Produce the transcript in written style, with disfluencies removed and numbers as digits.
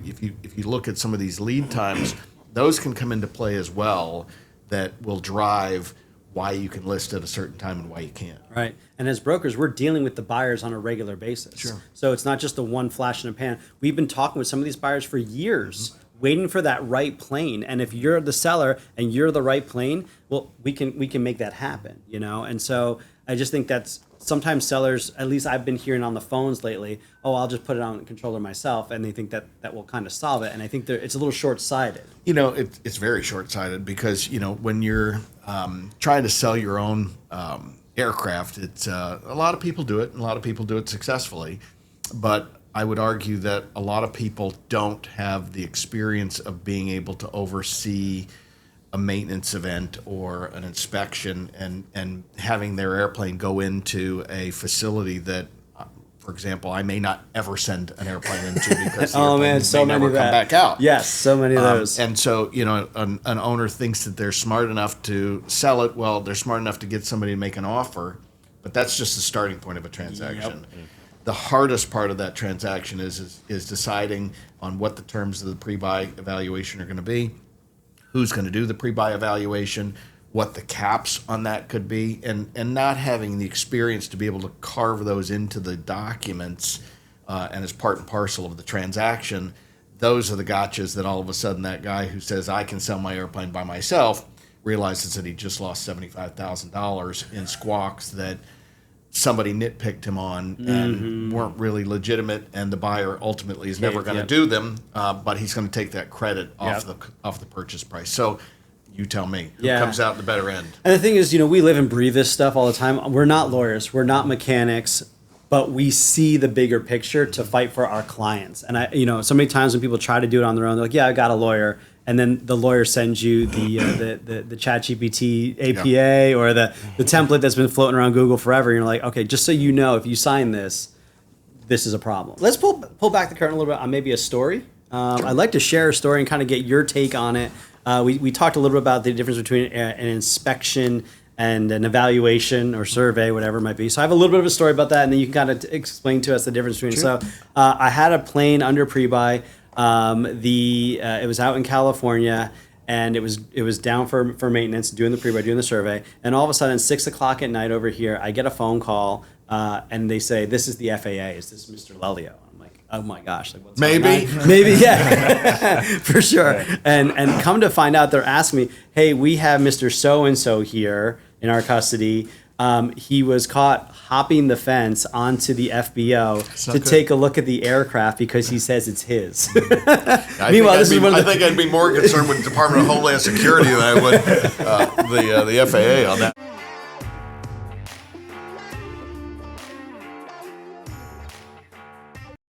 if you look at some of these lead times, those can come into play as well. That will drive why you can list at a certain time and why you can't. Right. And as brokers, we're dealing with the buyers on a regular basis. Sure. So it's not just the one flash in a pan. We've been talking with some of these buyers for years, waiting for that right plane. And if you're the seller and you're the right plane, well, we can make that happen, you know? And so I just think that's sometimes sellers, at least I've been hearing on the phones lately, oh, I'll just put it on the controller myself. And they think that will kind of solve it. And I think it's a little short-sighted. You know, it's very short-sighted because, you know, when you're trying to sell your own aircraft, it's a lot of people do it and a lot of people do it successfully. But I would argue that a lot of people don't have the experience of being able to oversee a maintenance event or an inspection and having their airplane go into a facility that, for example, I may not ever send an airplane into because the airplane may never come back out. Yes, so many of those. And so, you know, an owner thinks that they're smart enough to sell it. Well, they're smart enough to get somebody to make an offer, but that's just the starting point of a transaction. Yep. The hardest part of that transaction is deciding on what the terms of the pre-buy evaluation are going to be, who's going to do the pre-buy evaluation, what the caps on that could be, and not having the experience to be able to carve those into the documents and as part and parcel of the transaction. Those are the gotchas that all of a sudden that guy who says, I can sell my airplane by myself, realizes that he just lost $75,000 in squawks that somebody nitpicked him on and weren't really legitimate, and the buyer ultimately is never going to do them, but he's going to take that credit off the purchase price. So you tell me, who comes out the better end? And the thing is, you know, we live and breathe this stuff all the time. We're not lawyers, we're not mechanics, but we see the bigger picture to fight for our clients. And so many times when people try to do it on their own, they're like, yeah, I got a lawyer. And then the lawyer sends you the ChatGPT APA or the template that's been floating around Google forever. And you're like, okay, just so you know, if you sign this, this is a problem. Let's pull back the curtain a little bit on maybe a story. I'd like to share a story and kind of get your take on it. We talked a little bit about the difference between an inspection and an evaluation or survey, whatever it might be. So I have a little bit of a story about that, and then you can kind of explain to us the difference between. Sure. So I had a plane under pre-buy. It was out in California, and it was down for maintenance, doing the pre-buy, doing the survey, and all of a sudden, 6:00 at night over here, I get a phone call, and they say, "This is the FAA. Is this Mr. Lelio?" I'm like, "Oh my gosh! Like, what's maybe, going on?" Maybe, yeah, for sure." And come to find out, they're asking me, "Hey, we have Mr. So and So here in our custody. He was caught hopping the fence onto the FBO to take a look at the aircraft because he says it's his." Meanwhile, I think I'd be more concerned with the Department of Homeland Security than I would the FAA on that.